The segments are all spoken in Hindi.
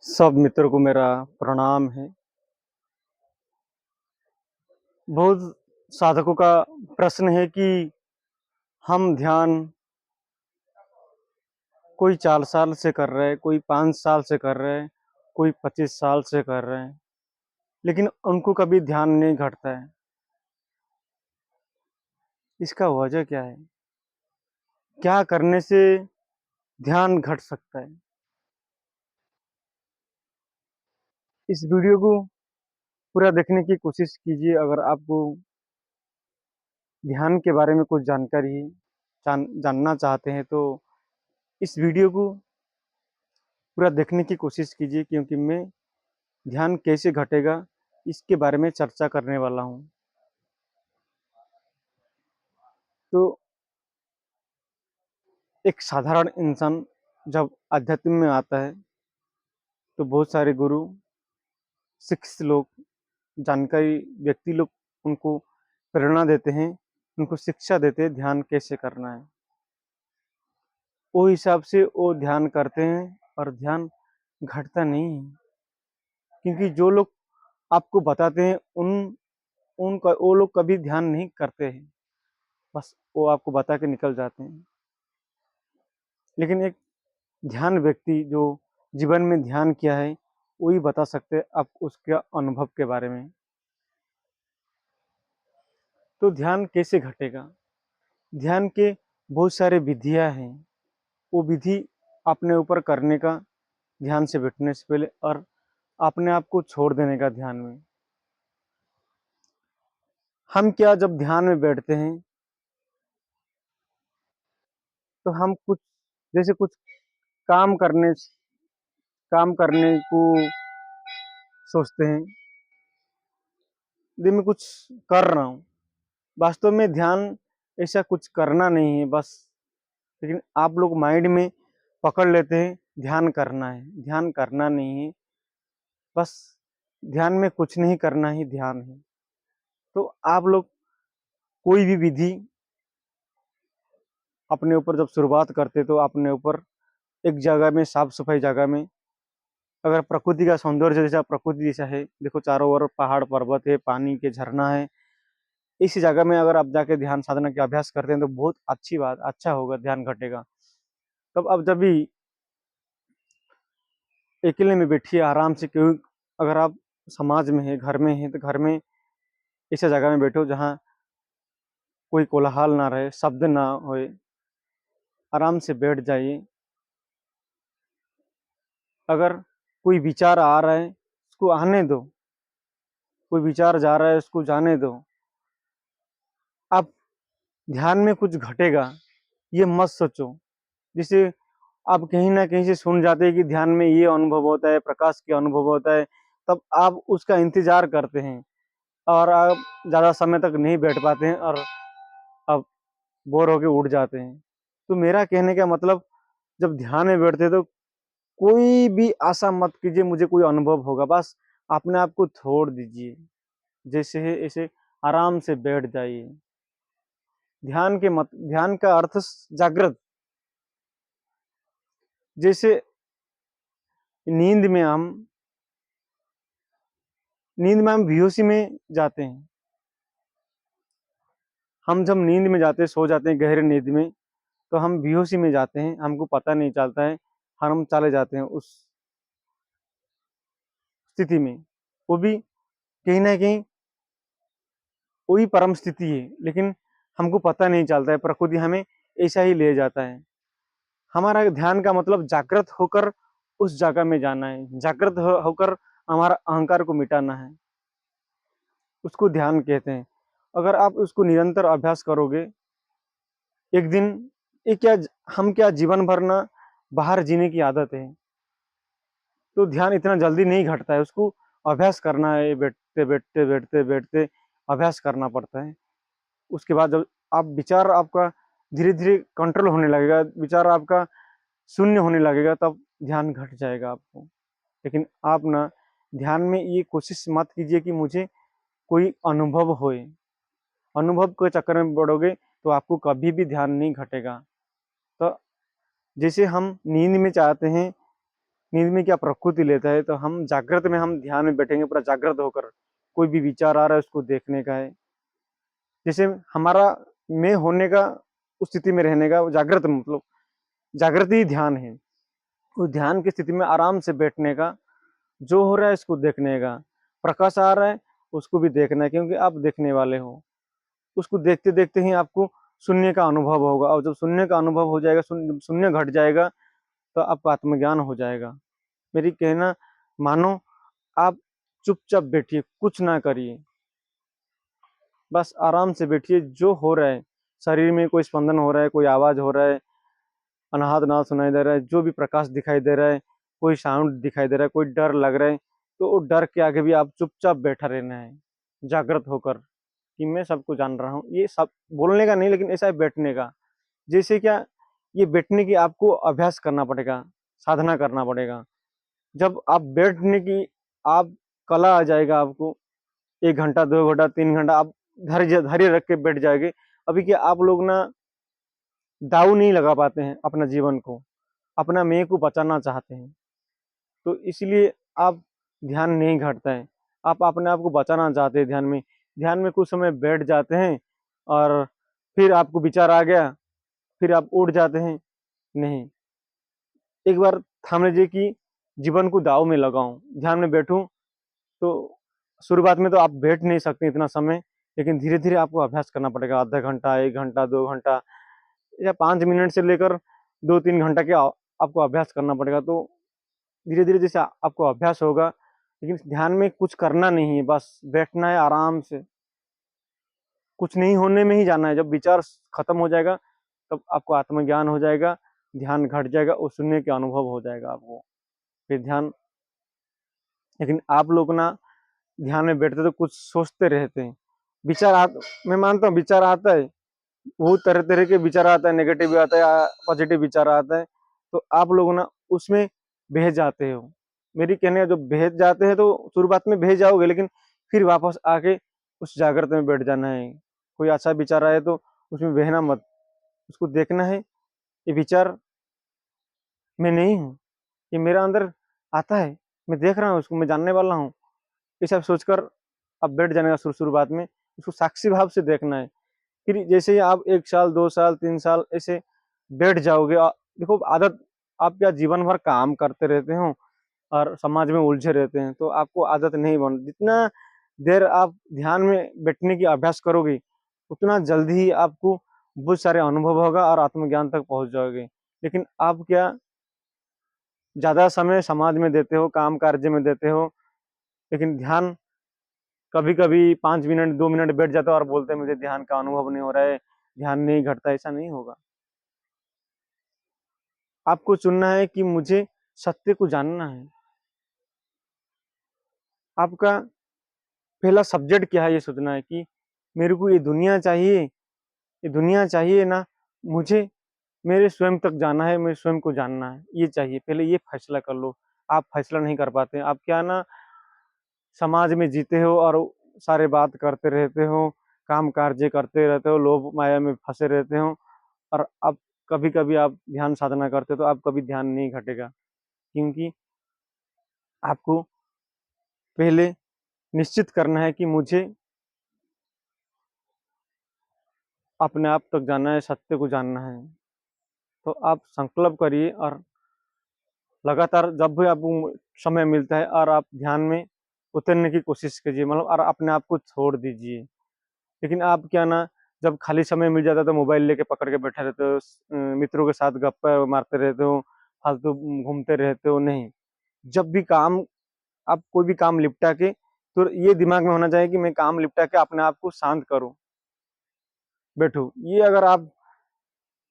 सब मित्रों को मेरा प्रणाम है। बहुत साधकों का प्रश्न है कि हम ध्यान कोई 4 साल से कर रहे हैं, कोई 5 साल से कर रहे हैं, कोई 25 साल से कर रहे हैं, लेकिन उनको कभी ध्यान नहीं घटता है। इसका वजह क्या है? क्या करने से ध्यान घट सकता है? इस वीडियो को पूरा देखने की कोशिश कीजिए। अगर आपको ध्यान के बारे में कुछ जानकारी जानना चाहते हैं तो इस वीडियो को पूरा देखने की कोशिश कीजिए, क्योंकि मैं ध्यान कैसे घटेगा इसके बारे में चर्चा करने वाला हूँ। तो एक साधारण इंसान जब अध्यात्म में आता है तो बहुत सारे गुरु, शिक्षित लोग, जानकारी व्यक्ति लोग उनको प्रेरणा देते हैं, उनको शिक्षा देते हैं ध्यान कैसे करना है। वो हिसाब से वो ध्यान करते हैं और ध्यान घटता नहीं है, क्योंकि जो लोग आपको बताते हैं उनका वो लोग कभी ध्यान नहीं करते हैं, बस वो आपको बता के निकल जाते हैं। लेकिन एक ध्यान व्यक्ति जो जीवन में ध्यान किया है वही बता सकते हैं आप उसके अनुभव के बारे में। तो ध्यान कैसे घटेगा? ध्यान के बहुत सारे विधियां हैं। वो विधि अपने ऊपर करने का ध्यान से बैठने से पहले, और अपने आप को छोड़ देने का ध्यान में। हम क्या जब ध्यान में बैठते हैं तो हम कुछ जैसे कुछ काम करने काम करने को सोचते हैं, दिन में कुछ कर रहा हूँ। वास्तव में ध्यान ऐसा कुछ करना नहीं है बस, लेकिन आप लोग माइंड में पकड़ लेते हैं ध्यान करना है। ध्यान करना नहीं है बस, ध्यान में कुछ नहीं करना ही ध्यान है। तो आप लोग कोई भी विधि अपने ऊपर जब शुरुआत करते तो अपने ऊपर एक जगह में, साफ सफाई जगह में, अगर प्रकृति का सौंदर्य जैसा, प्रकृति जैसा है, देखो चारों ओर पहाड़ पर्वत है, पानी के झरना है, इस जगह में अगर आप जाके ध्यान साधना के अभ्यास करते हैं तो बहुत अच्छी बात, अच्छा होगा, ध्यान घटेगा। तब अब जब भी अकेले में बैठिए आराम से, क्यों अगर आप समाज में है, घर में है, तो घर में ऐसा जगह में बैठो जहाँ कोई कोलाहल ना रहे, शब्द ना होए, आराम से बैठ जाइए। अगर कोई विचार आ रहा है उसको आने दो, कोई विचार जा रहा है उसको जाने दो। आप ध्यान में कुछ घटेगा ये मत सोचो। जिसे आप कहीं ना कहीं से सुन जाते हैं कि ध्यान में ये अनुभव होता है, प्रकाश के अनुभव होता है, तब आप उसका इंतजार करते हैं और आप ज़्यादा समय तक नहीं बैठ पाते हैं और आप बोर होके उठ जाते हैं। तो मेरा कहने का मतलब, जब ध्यान में बैठते तो कोई भी आशा मत कीजिए मुझे कोई अनुभव होगा, बस अपने आप को छोड़ दीजिए, जैसे है ऐसे आराम से बैठ जाइए। ध्यान का अर्थ जागृत। जैसे नींद में हम बेहोशी में जाते हैं। हम जब नींद में जाते हैं, सो जाते हैं गहरे नींद में, तो हम बेहोशी में जाते हैं, हमको पता नहीं चलता है, हम चले जाते हैं उस स्थिति में। वो भी कहीं ना कहीं वही परम स्थिति है, लेकिन हमको पता नहीं चलता है, प्रकृति हमें ऐसा ही ले जाता है। हमारा ध्यान का मतलब जागृत होकर उस जगह में जाना है, जागृत होकर हमारा अहंकार को मिटाना है, उसको ध्यान कहते हैं। अगर आप उसको निरंतर अभ्यास करोगे, एक दिन ये क्या, हम क्या जीवन भर ना बाहर जीने की आदत है, तो ध्यान इतना जल्दी नहीं घटता है, उसको अभ्यास करना है, बैठते बैठते बैठते बैठते अभ्यास करना पड़ता है। उसके बाद जब आप विचार आपका धीरे धीरे कंट्रोल होने लगेगा, विचार आपका शून्य होने लगेगा, तब ध्यान घट जाएगा आपको। लेकिन आप ना ध्यान में ये कोशिश मत कीजिए कि मुझे कोई अनुभव होए। अनुभव के चक्कर में पड़ोगे तो आपको कभी भी ध्यान नहीं घटेगा। तो जैसे हम नींद में चाहते हैं नींद में क्या प्रकृति लेता है, तो हम जागृत में हम ध्यान में बैठेंगे पूरा जागृत होकर, कोई भी विचार आ रहा है उसको देखने का है। जैसे हमारा मैं होने का, उस स्थिति में रहने का, जागृत मतलब जागृत ही ध्यान है। उस ध्यान की स्थिति में आराम से बैठने का, जो हो रहा है इसको देखने का, प्रकाश आ रहा है उसको भी देखना है, क्योंकि आप देखने वाले हो। उसको देखते देखते ही आपको शून्य का अनुभव होगा, और जब शून्य का अनुभव हो जाएगा, शून्य घट जाएगा, तो आपका आत्मज्ञान हो जाएगा। मेरी कहना मानो, आप चुपचाप बैठिए, कुछ ना करिए, बस आराम से बैठिए। जो हो रहा है, शरीर में कोई स्पंदन हो रहा है, कोई आवाज हो रहा है, अनाहत नाद सुनाई दे रहा है, जो भी प्रकाश दिखाई दे रहा है, कोई साउंड दिखाई दे रहा है, कोई डर लग रहा है, तो वो डर के आगे भी आप चुपचाप बैठा रहना है, जागृत होकर, कि मैं सबको जान रहा हूँ। ये सब बोलने का नहीं, लेकिन ऐसा है बैठने का। जैसे क्या, ये बैठने की आपको अभ्यास करना पड़ेगा, साधना करना पड़ेगा। जब आप बैठने की आप कला आ जाएगा आपको, 1 घंटा 2 घंटा 3 घंटा आप धैर्य धैर्य रख के बैठ जाएंगे। अभी क्या आप लोग ना दाव नहीं लगा पाते हैं अपना जीवन को, अपना मैं को बचाना चाहते हैं, तो इसलिए आप ध्यान नहीं घटता है। आप अपने आप को बचाना चाहते हैं ध्यान में कुछ समय बैठ जाते हैं, और फिर आपको विचार आ गया, फिर आप उठ जाते हैं। नहीं, एक बार ठान लीजिए कि जीवन को दाव में लगाऊं, ध्यान में बैठूं। तो शुरुआत में तो आप बैठ नहीं सकते इतना समय, लेकिन धीरे धीरे आपको अभ्यास करना पड़ेगा। आधा घंटा 1 घंटा 2 घंटा, या 5 मिनट से लेकर 2-3 घंटा के आपको अभ्यास करना पड़ेगा। तो धीरे धीरे जैसे आपको अभ्यास होगा, लेकिन ध्यान में कुछ करना नहीं है, बस बैठना है आराम से, कुछ नहीं होने में ही जाना है। जब विचार खत्म हो जाएगा, तब आपको आत्मज्ञान हो जाएगा, ध्यान घट जाएगा, और शून्य के अनुभव हो जाएगा आपको, फिर ध्यान। लेकिन आप लोग ना ध्यान में बैठते तो कुछ सोचते रहते हैं, विचार आ, मैं मानता हूँ विचार आता है, बहुत तरह तरह के विचार आता है, नेगेटिव भी आता है, पॉजिटिव विचार आता है। तो आप लोग ना उसमें बह जाते हो। मेरी कहने का, जो बह जाते हैं तो शुरुआत में बह जाओगे, लेकिन फिर वापस आके उस जागृत में बैठ जाना है। कोई अच्छा विचार आए तो उसमें बहना मत, उसको देखना है, ये विचार मैं नहीं हूँ, ये मेरा अंदर आता है, मैं देख रहा हूँ उसको, मैं जानने वाला हूँ। ये सब सोचकर अब बैठ जाने का शुरुआत में, उसको साक्षी भाव से देखना है। फिर जैसे ही आप 1 साल 2 साल 3 साल ऐसे बैठ जाओगे, देखो आदत, आप क्या जीवन भर काम करते रहते हो और समाज में उलझे रहते हैं, तो आपको आदत नहीं बन, जितना देर आप ध्यान में बैठने की अभ्यास करोगे, उतना जल्दी ही आपको बहुत सारे अनुभव होगा और आत्मज्ञान तक पहुंच जाओगे। लेकिन आप क्या ज्यादा समय समाज में देते हो, काम कार्य में देते हो, लेकिन ध्यान कभी कभी 5 मिनट 2 मिनट बैठ जाते हो और बोलते हैं मुझे ध्यान का अनुभव नहीं हो रहा है, ध्यान नहीं घटता। ऐसा नहीं होगा। आपको चुनना है कि मुझे सत्य को जानना है। आपका पहला सब्जेक्ट क्या है, ये सोचना है कि मेरे को ये दुनिया चाहिए, ये दुनिया चाहिए ना, मुझे मेरे स्वयं तक जाना है, मेरे स्वयं को जानना है, ये चाहिए। पहले ये फैसला कर लो। आप फैसला नहीं कर पाते, आप क्या ना समाज में जीते हो और सारे बात करते रहते हो, काम कार्य करते रहते हो, लोभ माया में फंसे रहते हो, और अब कभी कभी आप ध्यान साधना करते हो तो आप कभी ध्यान नहीं घटेगा, क्योंकि आपको पहले निश्चित करना है कि मुझे अपने आप तक जानना है, सत्य को जानना है। तो आप संकल्प करिए, और लगातार जब भी आपको समय मिलता है, और आप ध्यान में उतरने की कोशिश कीजिए, मतलब और अपने आप को छोड़ दीजिए। लेकिन आप क्या ना, जब खाली समय मिल जाता है तो मोबाइल लेके पकड़ के बैठे रहते हो, मित्रों के साथ गप्पा मारते रहते हो, फालतू घूमते रहते हो। नहीं, जब भी काम, आप कोई भी काम निपटा के, तो ये दिमाग में होना चाहिए कि मैं काम निपटा के अपने आप को शांत करूं, बैठो। ये अगर आप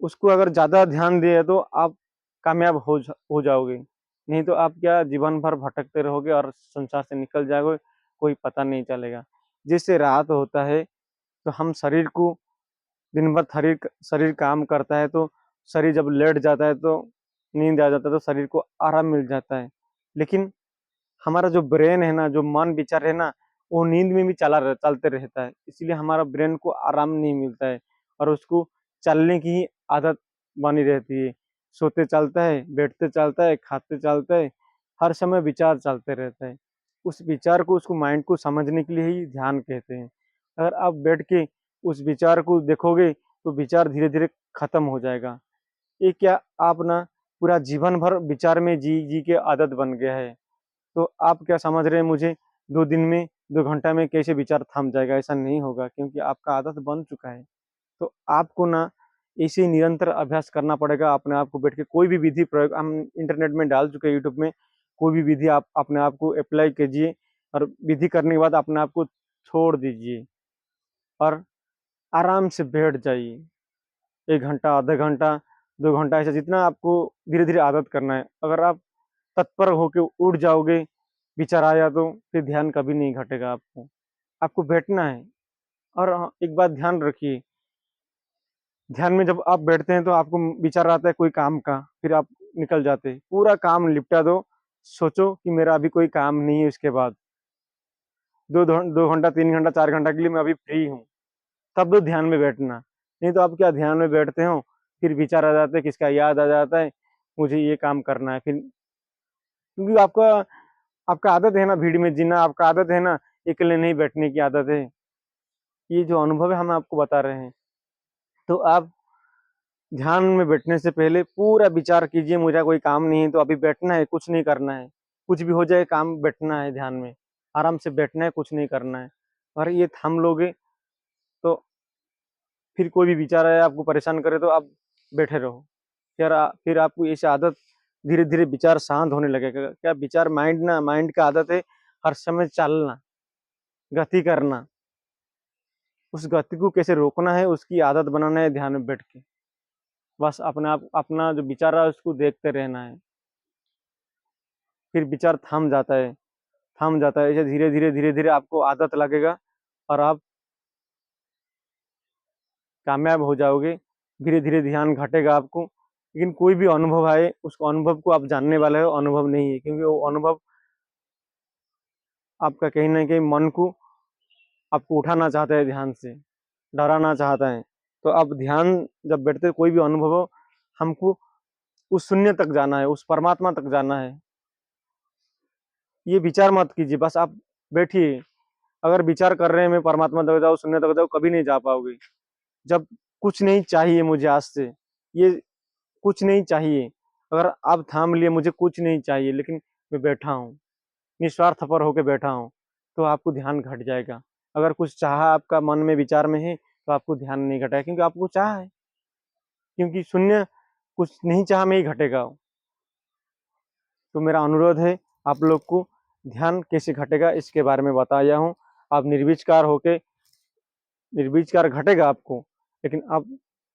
उसको अगर ज्यादा ध्यान दिए तो आप कामयाब हो जाओगे। नहीं तो आप क्या जीवन भर भटकते रहोगे और संसार से निकल जाओगे, कोई पता नहीं चलेगा। जिससे रात होता है, तो हम शरीर को, दिन भर शरीर शरीर काम करता है, तो शरीर जब लेट जाता है तो नींद आ जाता है, तो शरीर को आराम मिल जाता है। लेकिन हमारा जो ब्रेन है ना, जो मन विचार है ना, वो नींद में भी चलते रहता है, इसलिए हमारा ब्रेन को आराम नहीं मिलता है, और उसको चलने की आदत बनी रहती है। सोते चलता है, बैठते चलता है, खाते चलता है, हर समय विचार चलते रहता है। उस विचार को, उसको माइंड को समझने के लिए ही ध्यान कहते हैं। अगर आप बैठ के उस विचार को देखोगे तो विचार धीरे-धीरे खत्म हो जाएगा। ये क्या, आप ना पूरा जीवन भर विचार में जी के आदत बन गया है। तो आप क्या समझ रहे हैं मुझे 2 दिन में, 2 घंटा में कैसे विचार थम जाएगा? ऐसा नहीं होगा, क्योंकि आपका आदत बन चुका है। तो आपको ना ऐसे ही निरंतर अभ्यास करना पड़ेगा। अपने आप को बैठ के कोई भी विधि प्रयोग हम इंटरनेट में डाल चुके हैं, यूट्यूब में। कोई भी विधि आप अपने आप को अप्लाई कीजिए और विधि करने के बाद अपने आप को छोड़ दीजिए और आराम से बैठ जाइए। 1 घंटा, आधा घंटा, 2 घंटा, ऐसा जितना आपको धीरे-धीरे आदत करना है। अगर आप तत्पर होके उठ जाओगे, विचार आया तो फिर ध्यान कभी नहीं घटेगा आपको। आपको बैठना है। और हाँ, एक बात ध्यान रखिए, ध्यान में जब आप बैठते हैं तो आपको विचार आता है कोई काम का, फिर आप निकल जाते हैं। पूरा काम निपटा दो, सोचो कि मेरा अभी कोई काम नहीं है इसके बाद। 2 घंटा, 3 घंटा, 4 घंटा के लिए मैं अभी फ्री हूँ, तब तो ध्यान में बैठना। नहीं तो आप क्या ध्यान में बैठते हो, फिर विचार आ जाते हैं, किसका याद आ जाता है, मुझे ये काम करना है। फिर क्योंकि आपका आपका आदत है ना भीड़ में जीना, आपका आदत है ना अकेले नहीं बैठने की आदत है। ये जो अनुभव है हम आपको बता रहे हैं। तो आप ध्यान में बैठने से पहले पूरा विचार कीजिए, मुझे कोई काम नहीं है तो अभी बैठना है, कुछ नहीं करना है। कुछ भी हो जाए काम, बैठना है ध्यान में, आराम से बैठना है, कुछ नहीं करना है। और ये थम लोगे तो फिर कोई भी विचार आए आपको परेशान करे तो आप बैठे रहो। फिर आपको ऐसे आदत धीरे-धीरे विचार शांत होने लगेगा। क्या विचार, माइंड का आदत है हर समय चलना, गति करना। उस गति को कैसे रोकना है, उसकी आदत बनाना है ध्यान में बैठ के। बस अपना जो विचार रहा है उसको देखते रहना है। फिर विचार थम जाता है। ऐसे धीरे-धीरे आपको आदत लगेगा और आप कामयाब हो जाओगे। धीरे-धीरे ध्यान घटेगा आपको। लेकिन कोई भी अनुभव आए, उस अनुभव को आप जानने वाले हो, अनुभव नहीं है। क्योंकि वो अनुभव आपका कहीं न कहीं मन को आपको उठाना चाहता है ध्यान से, डराना चाहता है। तो अब ध्यान जब बैठते, कोई भी अनुभव हो, हमको उस शून्य तक जाना है, उस परमात्मा तक जाना है। ये विचार मत कीजिए, बस आप बैठिए। अगर विचार कर रहे हैं मैं परमात्मा तक जाऊँ, शून्य तक जाऊँ, कभी नहीं जा पाओगे। जब कुछ नहीं चाहिए मुझे आज से, ये कुछ नहीं चाहिए। अगर आप थाम लिए मुझे कुछ नहीं चाहिए, लेकिन मैं बैठा हूँ, निस्वार्थपर होके बैठा हूँ, तो आपको ध्यान घट जाएगा। अगर कुछ चाहा आपका मन में, विचार में है, तो आपको ध्यान नहीं घटाएगा, क्योंकि आपको चाह है। क्योंकि शून्य कुछ नहीं चाह में ही घटेगा। तो मेरा अनुरोध है आप लोग को, ध्यान कैसे घटेगा इसके बारे में बताया हूँ। आप निर्विचार घटेगा आपको, लेकिन आप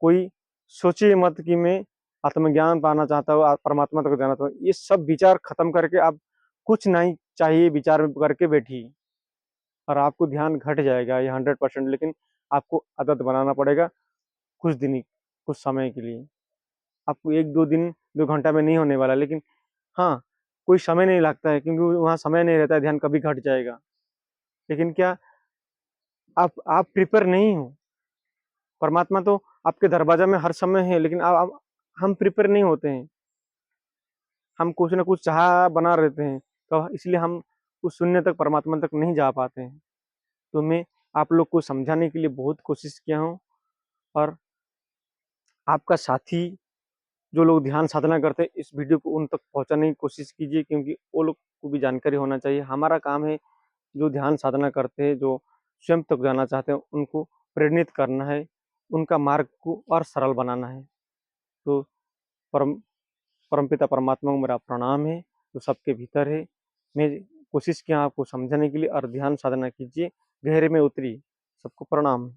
कोई सोचिए मत कि मैं आत्मज्ञान पाना चाहता हूँ, परमात्मा तक जाना चाहता हूँ। ये सब विचार खत्म करके आप कुछ नहीं चाहिए विचार में करके बैठिए और आपको ध्यान घट जाएगा ये 100%। लेकिन आपको आदत बनाना पड़ेगा कुछ दिन ही, कुछ समय के लिए। आपको 1-2 दिन, 2 घंटा में नहीं होने वाला, लेकिन हाँ, कोई समय नहीं लगता है, क्योंकि वहाँ समय नहीं रहता है, ध्यान कभी घट जाएगा। लेकिन क्या आप प्रिपेयर नहीं हो? परमात्मा तो आपके दरवाजा में हर समय है, लेकिन हम प्रिपेयर नहीं होते हैं। हम कुछ ना कुछ चाह बना रहते हैं, तो इसलिए हम उस शून्य तक, परमात्मा तक नहीं जा पाते हैं। तो मैं आप लोग को समझाने के लिए बहुत कोशिश किया हूँ। और आपका साथी, जो लोग ध्यान साधना करते हैं, इस वीडियो को उन तक पहुँचाने की कोशिश कीजिए, क्योंकि वो लोग को भी जानकारी होना चाहिए। हमारा काम है, जो ध्यान साधना करते हैं, जो स्वयं तक जाना चाहते हैं, उनको प्रेरित करना है, उनका मार्ग को और सरल बनाना है। तो परम परमपिता परमात्मा को मेरा प्रणाम है, जो सबके भीतर है। मैं कोशिश किया आपको समझाने के लिए, और ध्यान साधना कीजिए, गहरे में उतरिए। सबको प्रणाम।